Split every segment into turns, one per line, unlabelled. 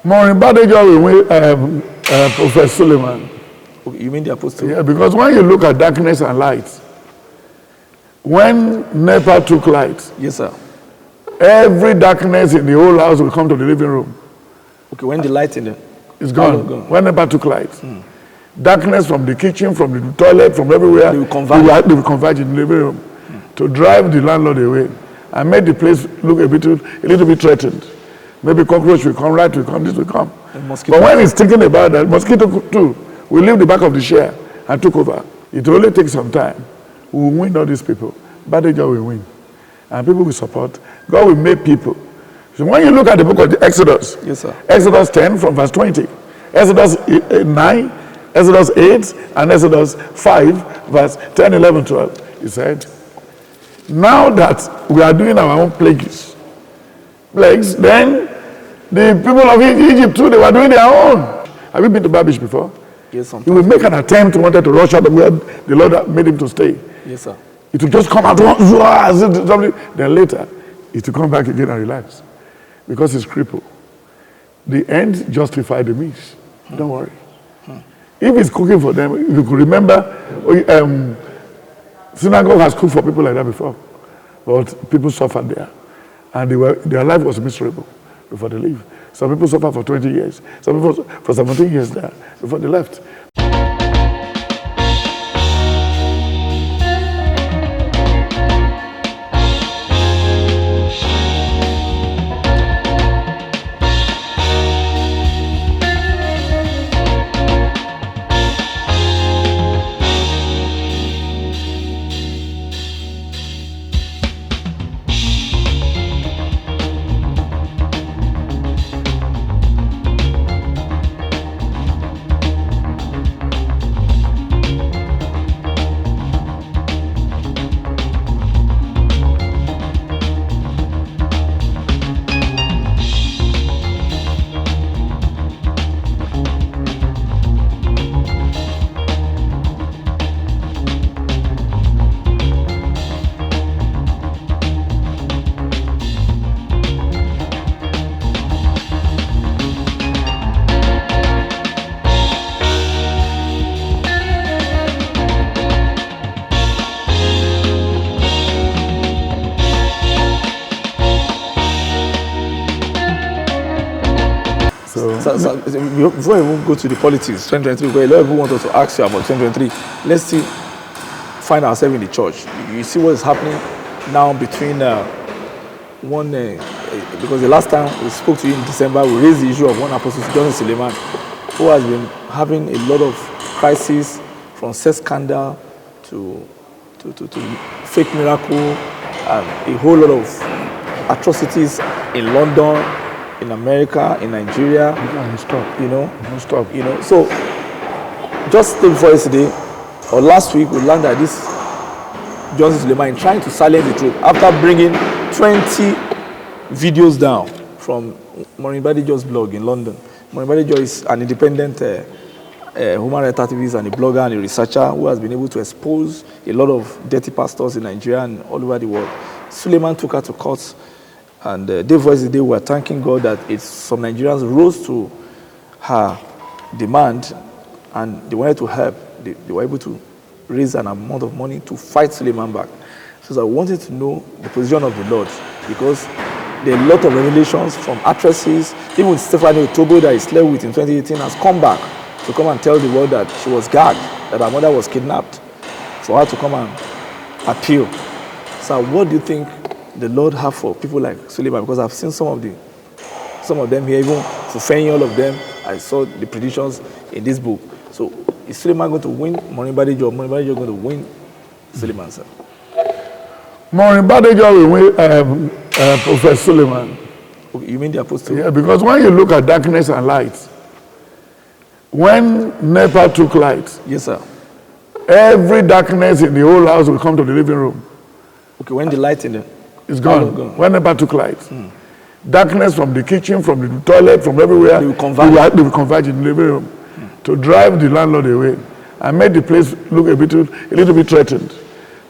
Maureen Badejo with Prophet Suleman.
Okay, you mean the apostle?
Yeah, because when you look at darkness and light, when NEPA took light,
Yes, sir.
every darkness in the whole house will come to the living room.
Okay, when the light in the...
It's gone. When NEPA took light. Darkness from the kitchen, from the toilet, from everywhere,
they will converge.
They will converge in the living room to drive the landlord away and make the place look a little bit threatened. Maybe cockroach will come, rat will come, this will come. But when he's thinking about that, mosquito too will leave the back of the chair and took over. It will only take some time. We will win all these people. Badejo will win. And people will support. God will make people. So when you look at the book of the Exodus,
yes, sir.
Exodus 10 from verse 20, Exodus 9, Exodus 8, and Exodus 5, verse 10, 11, 12, he said, now that we are doing our own plagues, then the people of Egypt too, they were doing their own. Have you been to Babish before?
Yes, sir.
He will make an attempt, wanted to rush out of where the Lord made him to stay.
Yes, sir.
It will just come out, then later, it will come back again and relax. Because it's crippled. The end justified the means. Don't worry. If it's cooking for them, if you could remember, synagogue has cooked for people like that before. But people suffered there. And their life was miserable before they leave. Some people suffered for 20 years. Some people for 17 years there before they left.
So before we go to the politics, 2023, because a lot of people want us to ask you about 2023, let's see, find ourselves in the church. You see what is happening now between because the last time we spoke to you in December, we raised the issue of one apostle, Johnson Suleman, who has been having a lot of crises, from sex scandal to fake miracle, and a whole lot of atrocities in London, in America, in Nigeria.
Stop.
You know?
Don't stop.
You know, so just day before yesterday, or last week, we learned that this Johnson Suleman trying to silence the truth after bringing 20 videos down from Maureen Badejo's blog in London. Maureen Badejo is an independent human rights activist and a blogger and a researcher who has been able to expose a lot of dirty pastors in Nigeria and all over the world. Suleman took her to court, and day before yesterday, we were thanking God that some Nigerians rose to her demand, and they wanted to help. They were able to raise an amount of money to fight Suleman back. So I wanted to know the position of the Lord, because there are a lot of revelations from actresses, even Stephanie Otogo that he slept with in 2018 has come back to come and tell the world that she was gagged, that her mother was kidnapped, for her to come and appeal. So what do you think the Lord have for people like Suleman? Because I've seen some of them here, even fulfilling all of them. I saw the predictions in this book. So is Suleman going to win Maureen Badejo, or Maureen Badejo going to win Suleman, sir?
Maureen Badejo will win Prophet Suleman.
Okay, you mean the apostle?
Yeah, because when you look at darkness and light, when NEPA took light,
yes, sir,
every darkness in the whole house will come to the living room.
Okay, when the light in the...
It's gone. When NEPA took light. Darkness from the kitchen, from the toilet, from everywhere,
they will converge
in the living room to drive the landlord away and make the place look a little bit threatened.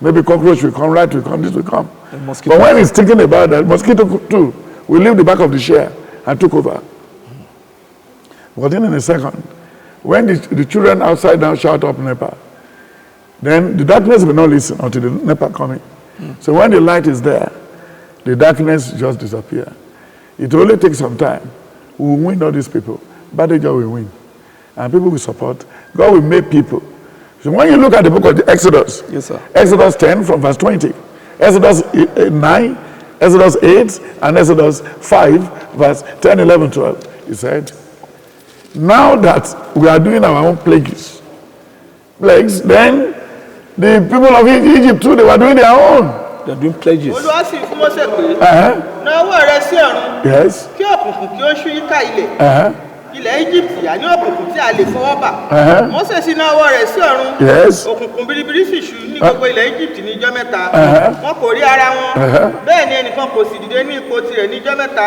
Maybe cockroach will come, rat will come, this will come. But when he's thinking about that, mosquito too will leave the back of the chair and took over. Within a second, when the children outside now shout up NEPA, then the darkness will not listen until the NEPA coming. So when the light is there, the darkness just disappear. It will only take some time. We will win all these people. Badejo will win. And people will support. God will make people. So when you look at the book of the Exodus,
yes, sir.
Exodus 10 from verse 20, Exodus 9, Exodus 8, and Exodus 5, verse 10, 11, 12, he said, now that we are doing our own plagues, then the people of Egypt too, they were doing their own.
They are doing pledges.
Yes.
Ilẹ̀ Egypt yà ní òkùnkùn tí a lè fọwọ́ bà. Mósè sì náà ọwọ́ rẹ̀ sí ọ̀run. Òkùnkùn biribiri sì ṣú ní gbogbo ilẹ̀ Egypt ní ijọ́ mẹ́ta. Wọn kò rí ara wọn. Bẹ́ẹ̀ ni ẹnìkan kò sì dìde ní ipò tirẹ̀ ní ijọ́ mẹ́ta.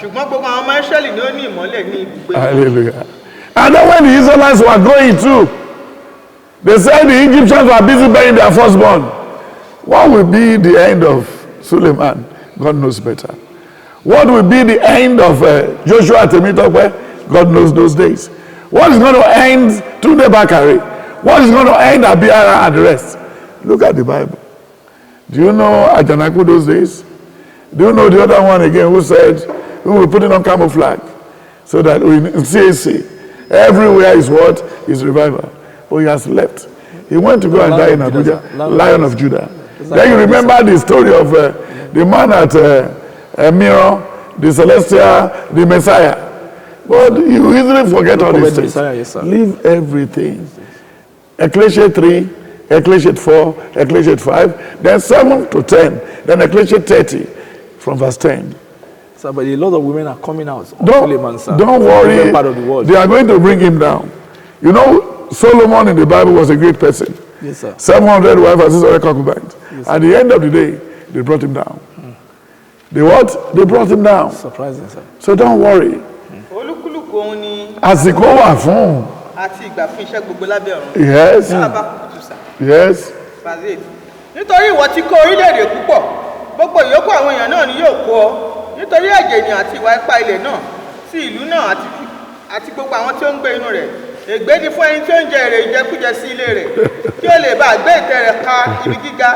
Ṣùgbọ́n gbogbo àwọn ọmọ Ísírẹ́lì ni ó ní ìmọ́lẹ̀ ní ibùgbé.
Hallelujah. And then when the Israelites were going through, they said the Egyptians were busy burying their firstborn. What will be the end of Suleman? God knows better. What will be the end of Joshua Temitope? God knows those days. What is going to end Tunde Bakari? What is going to end Abiara and the rest? Look at the Bible. Do you know Ajanaku those days? Do you know the other one again who said, who will put it on camouflage? So that in CAC, everywhere is what? Is revival. Oh, he has left. He went to go and die in Abuja, Lion of Judah. Then you remember the story of the man at Miro, the Celestial, the Messiah. But you easily forget all these things.
Yes,
leave everything. Ecclesiastes 3, Ecclesiastes 4, Ecclesiastes 5, then 7 to 10, then Ecclesiastes 30 from verse 10.
Sir, but a lot of women are coming out.
Don't worry.
Part of the world.
They are going to bring him down. You know, Solomon in the Bible was a great person.
Yes, sir.
700 wives and 600 concubines. Yes, at the end of the day, they brought him down. They what? They brought him down.
Surprising, sir.
So don't worry. Àsìkò wà fún. Yes. Yes.
Nítorí ìwọ ti kó orílẹ̀-èdè púpọ̀, gbogbo ìyókù àwọn èèyàn náà ni yóò kó ọ. Nítorí ẹ̀jẹ̀ ènìyàn àti ìwà ipá ilẹ̀ náà, sí ìlú náà àti gbogbo àwọn tí ó ń gbé inú rẹ̀. Ègbé ni fún ẹni tí ó ń jẹ èrè ìjẹkújẹ sí ilé rẹ̀, kí ó lè bá gbé ìtẹ́ rẹ̀ ka ibi gíga,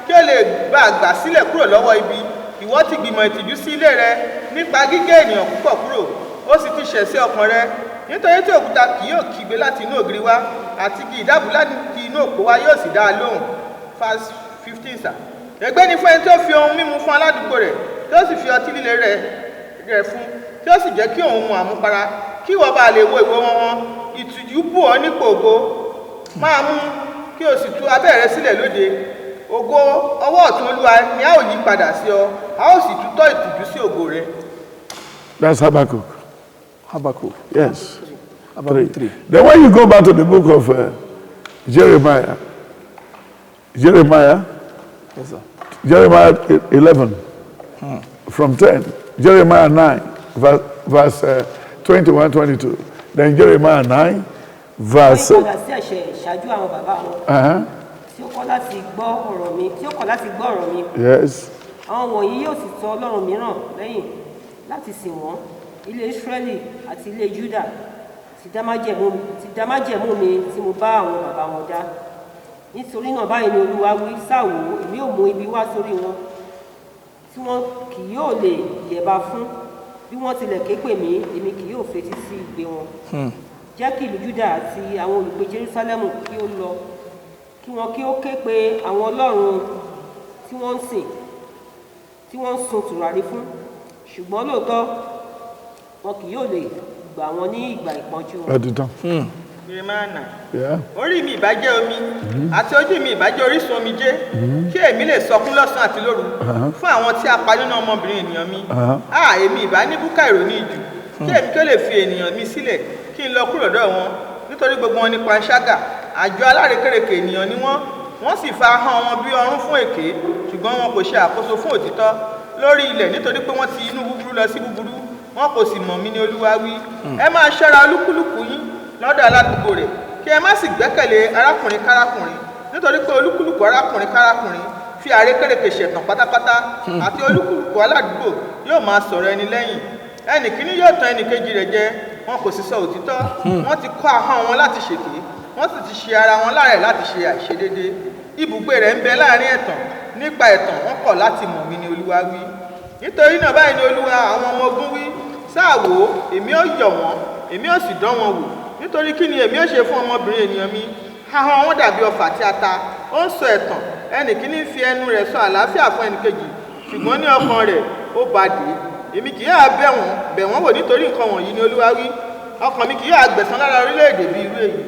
kí ó lè bá gbà sílẹ̀ kúrò lọ́wọ́ ibi. Ìwọ ti gbìmọ̀ ìtìjú sí ilé rẹ̀ nípa gígé ènìyàn púpọ̀ kúrò, ó sì ti ṣẹ̀ sí ọkàn rẹ̀. Nítorí tí òkúta kì yóò kígbe láti inú ògiri wá, àti kí ìdábù láti inú òpó wá yóò sì dá a lóhùn. Verse 15 sà. Ègbé ni fún ẹni tí ó fi ohun mímu fún aládùúgbò rẹ̀, tí ó sì fi ọtí líle rẹ̀ fún, tí ó sì jẹ́ kí òun mu àmupara, kí ìwọ bá lè wo ìwo wọn. Ìtìjú bù ọ́ nípò ògo, máa mú kí o sì tú abẹ́ rẹ sílẹ̀ lóde. Ògo ọwọ́ ọ̀tún Olúwa ni a ó yí padà sí ọ, a ó sì tútọ́ ìtìjú sí ògo rẹ.
That's Habakkuk.
Habakkuk.
Yes.
Habakkuk 3.
Then when you go back to the book of Jeremiah.
Yes, sir.
Jeremiah 11 from 10. Jeremiah 9 verse 21, 22. Then Jeremiah 9 verse.
Tí ó kọ̀ láti gbọ́ ọ̀rọ̀ mi.
Yes.
Àwọn wọ̀nyí yóò sì tọ̀ Ọlọ́run mìíràn lẹ́yìn láti sìn wọ́n. Ilé Ísírẹ́lì àti ilé Júdà ti dá májẹ̀mú mi tí mo bá àwọn bàbá wọn dá. Nítorí náà báyìí ni Olúwa wí, sáwò èmi ò mú ibi wá sórí wọn tí wọn kì yóò lè yẹ̀bá fún. Bí wọ́n tilẹ̀ ké pè mí, èmi kì yóò fetí sí igbe wọn. Jẹ́ kí ìlú Júdà àti àwọn olùgbé Jerúsálẹ́mù kí ó lọ, kí wọn kí ó ké pe àwọn ọlọ́run tí wọ́n ń sìn, tí wọ́n ń sun tùràrí fún. Ṣùgbọ́n lóòótọ́ wọn kì yóò lè gbà wọn ní ìgbà ìpọ́njú wọn.
Orí mi ìbá jẹ́ omi àti ojú mi ìbá jẹ́ orísun omijé, kí èmi lè sọkún lọ́sàn àti lóru fún àwọn tí a pa nínú ọmọbìnrin ènìyàn mi. Èmi ìbá ní búkà ìrònú ìjù, kí èmi kí ó lè fi ènìyàn mi sílẹ̀ kí n lọ kúrò lọ́dọ̀ wọn. Nítorí gbogbo wọn ní panṣágà, àjọ alárékérekè ènìyàn ni wọ́n sì fa ahọ́n wọn bí ọrún fún èké, ṣùgbọ́n wọn kò ṣe àkóso fún òtítọ́ lórí ilẹ̀, nítorí pé wọ́n ti inú búburú lọ sí búburú, wọn kò sì mọ̀ mí ní Olúwa wí. Ẹ máa ṣọ́ra olúkúlùkù yín lọ́dọ̀ aládùúgbò rẹ̀, kí ẹ má sì gbẹ́kẹ̀lé arákùnrin kárákùnrin, nítorí pé olúkúlùkù arákùnrin kárákùnrin fi àrékérekè ṣẹ̀tàn pátápátá, àti olúkúlùkù aládùúgbò yóò máa sọ̀rọ̀ ẹni lẹ́yìn. Ẹnì kíní yóò tàn ẹnì kejì rẹ̀ jẹ, wọn kò sì sọ òtítọ́, wọ́n ti kọ́ ahọ́n wọn láti ṣèké, wọ́n sì ti ṣe ara wọn láàrẹ̀ láti ṣe àìṣedéédé. Ibùgbé rẹ̀ ń bẹ láàrin ẹ̀tàn, nípa ẹ̀tàn wọ́n kọ̀ láti mọ̀ mí ni Olúwa wí. Nítorí náà báyìí ni Olúwa àwọn ọmọ ogun wí, sáà wò ó, èmi ó yọ̀ wọ́n, èmi ó sì dán wọn wò. Nítorí kí ni èmi ó ṣe fún ọmọbìnrin ènìyàn mi? Ahọ́n wọn dàbí ọfà tí a ta, ó ń sọ ẹ̀tàn, ẹnì kíní fi ẹnu rẹ̀ sọ àlàáfíà fún ẹnì kejì, ṣùgbọ́n ní ọkàn rẹ̀ ó bàdé. Èmi kì yóò bẹ̀ wọ́n wò nítorí nǹkan wọ̀nyí ni Olúwa wí. Ọkàn mi kì yóò gbẹ̀san lára orílẹ̀-èdè bí irú èyí.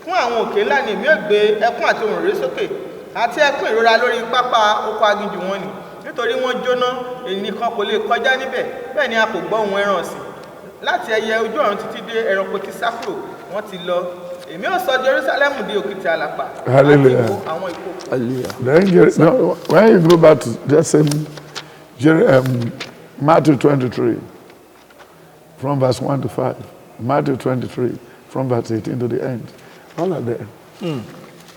Fún àwọn òkè ńlá ni èmi ó gbé ẹkún àti ohùn réré sókè, àti ẹkún ìrora lórí pápá oko aginjù wọn ni. Nítorí wọ́n jóná, ẹnìkan kò lè kọjá níbẹ̀, bẹ́ẹ̀ ni a kò gbọ́ ohùn ẹran ọ̀sìn. Láti ẹyẹ ojú ọ̀run títí dé ẹranko tí sá kúrò, wọ́n ti lọ. Èmi ó sọ Jerusalem di òkìtì àlàpà.
Hallelujah.
Àwọn ìkókò.
Then, no, when you go back to that same Matthew 23, from verse 1 to 5, Matthew 23, from verse 18 to the end, all are there.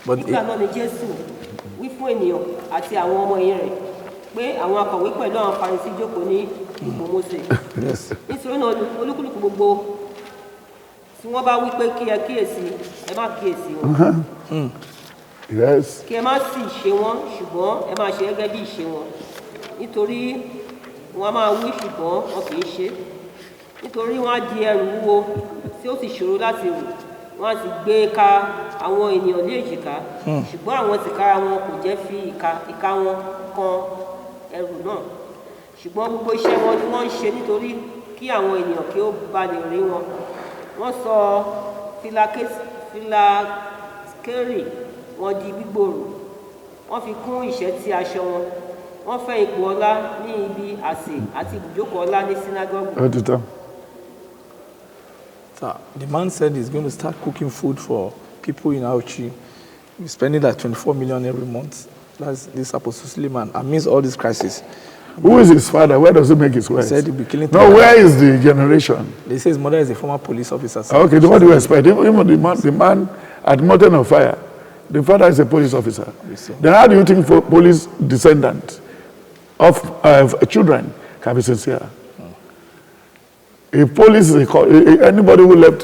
Nígbà náà ni Jésù wí fún ènìyàn àti àwọn ọmọ ẹ̀yìn rẹ̀ pé àwọn akọ̀wé pẹ̀lú àwọn Farisí jókòó ní ipò Mósè. Nítorí náà olúkúlùkù gbogbo tí wọ́n bá wí pé kí ẹ kíyèsí, ẹ má kíyèsí wọn.
Yes.
Kí ẹ má sì ṣe wọ́n, ṣùgbọ́n ẹ máa ṣe gẹ́gẹ́ bí ìṣe wọn. Nítorí wọ́n á máa wí ṣùgbọ́n wọn kì í ṣe. Nítorí wọ́n á di ẹrù wúwo tí ó sì ṣòro láti rù. Wọ́n á sì gbé ka àwọn ènìyàn ní èjìká. Ṣùgbọ́n àwọn tìkára wọn kò jẹ́ fi ìka wọn kan ẹrù náà. Ṣùgbọ́n gbogbo iṣẹ́ wọn ni wọ́n ń ṣe nítorí kí àwọn ènìyàn kí ó ba lè rí wọn. Wọ́n sọ filaskeri wọn di gbígbòòrò. Wọ́n fi kún ìṣẹ́tí aṣọ wọn. Wọ́n fẹ́ ipò ọlá ní ibi àsè àti ibùjókòó ọlá ní sínágọ́gù.
The man said he's going to start cooking food for people in Auchi. He's spending like 24 million every month. That's this Apostle Suleman. Amidst all this crisis.
Who is his father? Where does he make his wealth?
He said he'll be killing.
No, where is the generation?
They say his mother is a former police officer.
Okay, what do you expect? Even the man at Mountain of Fire, the father is a police officer. Then how do you think for police descendant of children can be sincere? A police is anybody who left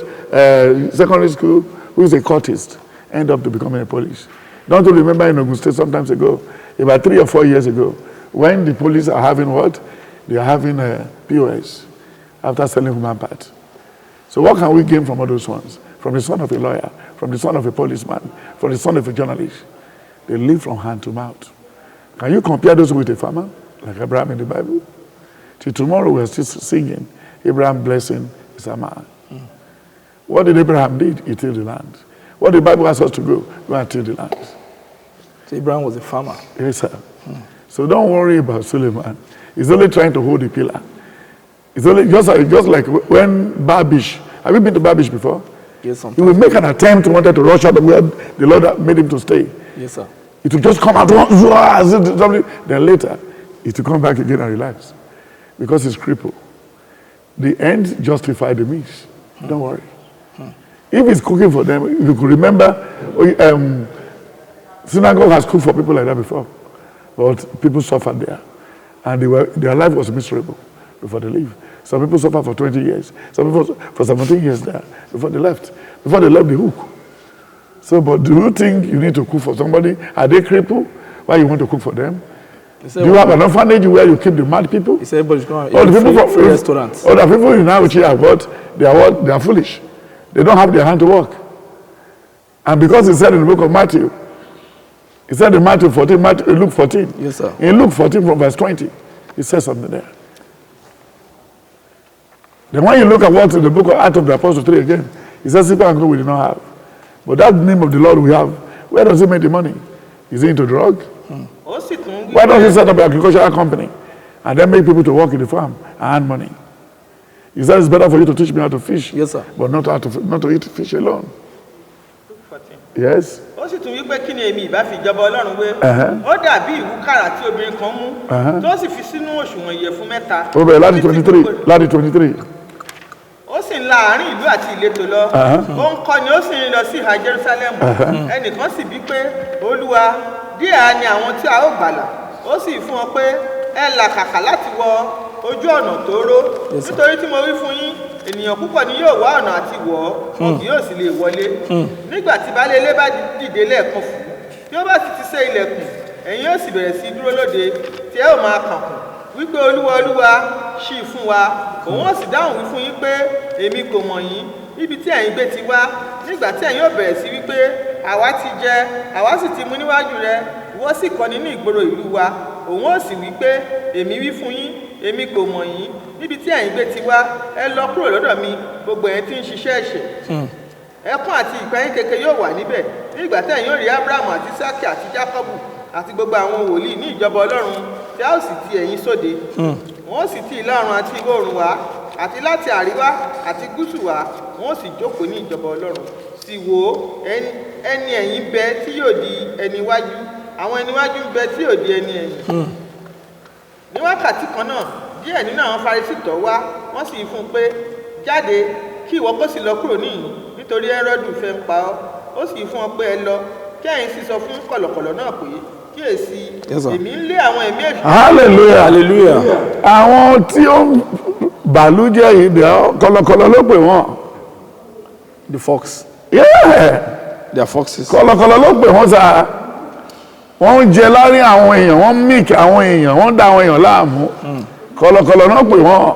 secondary school who is a courtist end up to becoming a police. Don't you remember in Ogun State sometimes ago, about 3 or 4 years ago, when the police are having what? They are having POS after selling human parts. So what can we gain from all those ones? From the son of a lawyer, from the son of a policeman, from the son of a journalist. They live from hand to mouth. Can you compare those with a farmer, like Abraham in the Bible? Till tomorrow we're still singing, Abraham blessing is a man. What did Abraham do? He tilled the land. What the Bible asks us to go and till the land.
So Abraham was a farmer.
Yes, sir. So don't worry about Suleman. He's only trying to hold the pillar. It's only just like when Babish. Have you been to Babish before?
Yes, sir.
He will make an attempt, wanted to rush out where the Lord made him to stay.
Yes, sir.
It will just come out once, then later it will come back again and relax. Because he's crippled. The end justified the means. Don't worry. If he's cooking for them, if you could remember, synagogue has cooked for people like that before. But people suffered there. And their life was miserable before they leave. Some people suffered for 20 years. Some people for 17 years there before they left. Before they left the hook. So, but do you think you need to cook for somebody? Are they crippled? Why you want to cook for them? Do you have an orphanage where you keep the mad people?
He said everybody's going to
all
eat
the people
free restaurants.
All the people in Auchi are what? They are foolish. They don't have their hand to work. And because he said in the book of Matthew, he said in Matthew 14, Luke 14.
Yes, sir.
In Luke 14 from verse 20, he says something there. Then when you look at what in the book of Acts of the Apostles 3 again, he says, "Silver and gold we do not have. But that name of the Lord we have, where does he make the money? Is he into drug? Why don't he set up an agricultural company and then make people to work in the farm and earn money? He said it's better for you to teach me how to fish,
yes, sir,
but not to eat fish alone." Yes.
Ó sì tún wí pé kí ni èmi ìbá fi ìjọba Ọlọ́run wé? Ó dàbí ìwúkàrà tí obìnrin kan mú tó sì fi sínú òṣùwọ̀n ìyẹ̀fun mẹ́ta.
Ó bẹ̀rẹ̀ láti 23.
Ó sì ń la àárín ìlú àti ìletò lọ. Ó ń kọ́ni ó sì ń lọ sí ìhà Jerusalem. Ẹnìkan sì bí pé, Olúwa, díẹ̀ ni àwọn tí a ó gbàlà. Ó sì fún wọn pé ẹ làkàkà láti wọ ojú ọ̀nà tóóró. Nítorí tí mo wí fún yín, ènìyàn púpọ̀ ni yóò wá ọ̀nà àti wọ̀ ọ́, wọn kì yóò sì lè wọlé. Nígbà tí baálé ilé bá dìde lẹ́ẹ̀kan fún, tí ó bá sì ti sé ilẹ̀kùn, ẹ̀yin yóò sì bẹ̀rẹ̀ sí dúró lóde, tí ẹ ó máa kànkùn wípé olúwa olúwa ṣí fún wa. Òun ó sì dáhùn wí fún yín pé èmi kò mọ̀ yín, níbi tí ẹ̀yin gbé ti wá. Nígbà tí ẹ̀yin ó bẹ̀rẹ̀ sí wípé àwa ti jẹ, àwa sì ti mu níwájú rẹ, ìwọ sì kọ́ nínú ìgboro ìlú wa. Òun ó sì wí pé èmi wí fún yín, èmi kò mọ̀ yín, níbi tí ẹ̀yin gbé ti wá. Ẹ lọ kúrò lọ́dọ̀ mi, gbogbo ẹ̀yin tí ń ṣiṣẹ́ ẹ̀ṣẹ̀. Ẹkún àti ìpayín keke yóò wà níbẹ̀, nígbà tí ẹ̀yin ó rí Ábúráhámù àti Ísákì àti Jákọ́bù àti gbogbo àwọn wòlíì ní ìjọba Ọlọ́run, tí a ó sì ti ẹ̀yin sóde. Wọ́n ó sì ti ìlà oòrùn àti ìwọ̀ oòrùn wá, àti láti àríwá àti gúúsù wá, wọ́n ó sì jókòó ní ìjọba Ọlọ́run. Sì wò ó, ẹni ẹ̀yìn bẹ tí yóò di ẹni iwájú, àwọn ẹni iwájú ń bẹ tí yóò di ẹni ẹ̀yìn. Ní wákàtí kan náà, díẹ̀ nínú àwọn Farisí tọ̀ wá, wọ́n sì fún un pé, jáde kí ìwọ kó sì lọ kúrò níhìn, nítorí Hẹ́rọ́dù fẹ́ ń pa ọ́. Ó sì fún wọn pé ẹ lọ, kí ẹ̀yin sì sọ fún kọ̀lọ̀kọ̀lọ̀ náà pé, kíyèsí, èmi ń lé àwọn ẹ̀mí èṣù.
hallelujah
Hallelujah.
àwọn tí ó ń bàlú jẹ́ yìí kọ̀lọ̀kọ̀lọ̀ ló pè wọ́n.
The fox.
Yeah.
They are foxes.
kọ̀lọ̀kọ̀lọ̀ ló pè wọ́n sá. Wọ́n ń jẹ láàrin àwọn èèyàn, wọ́n ń mìkì àwọn èèyàn, wọ́n ń dá àwọn èèyàn láàmú. Kọ̀lọ̀kọ̀lọ̀ náà pè wọ́n.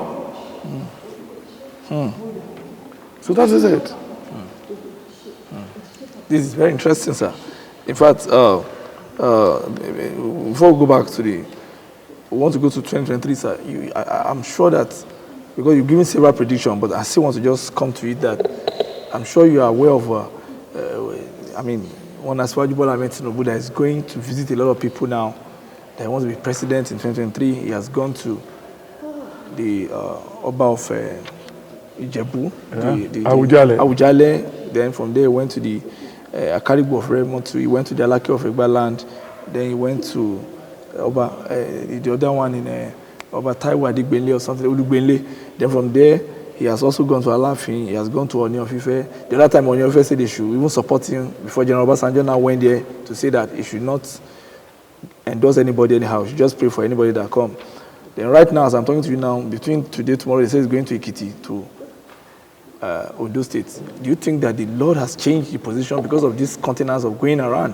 So that is it.
This is very interesting, sir. In fact, before we go back to we want to go to 2023, sir. I'm sure that, because you've given several predictions, but I still want to just come to it that I'm sure you are aware of, one aspirational Bola Ahmed Tinubu that is going to visit a lot of people now that wants to be president in 2023. He has gone to the Oba of Ijebu, Awujale. Then from there he went to the Akarigbo of Redmond, he went to the Alake of Egbaland, then he went to Oba, the other one in Oba Taiwo Adigbenle or something, Olugbenle. Then from there, he has also gone to Alafin, he has gone to Oni of Ife. The other time Oni of Ife said they should even support him before General Obasanjo now went there to say that he should not endorse anybody anyhow, he should just pray for anybody that come. Then right now, as I'm talking to you now, between today and tomorrow, he says he's going to Ekiti, to Ondo State. Do you think that the Lord has changed the position because of this continence of going around?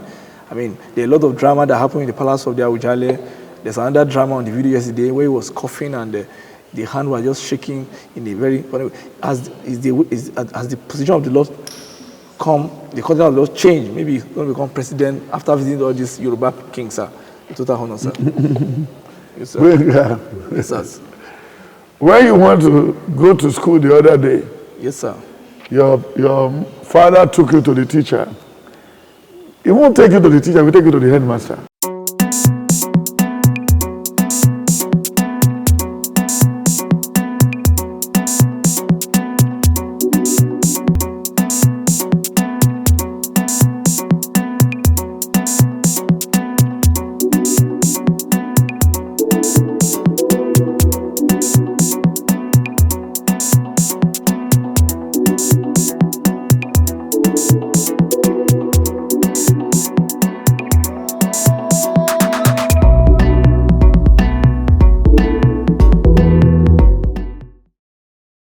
I mean, there are a lot of drama that happened in the palace of the Awujale. There's another drama on the video yesterday where he was coughing and the hand was just shaking in a very funny way. As the position of the Lord come, the continence of the Lord change. Maybe he's going to become president after visiting all these Yoruba kings, sir. Total honor, sir. Yes, sir. Yes, sir.
When you want to go to school the other day,
yes, sir.
Your father took you to the teacher. He won't take you to the teacher, he will take you to the headmaster.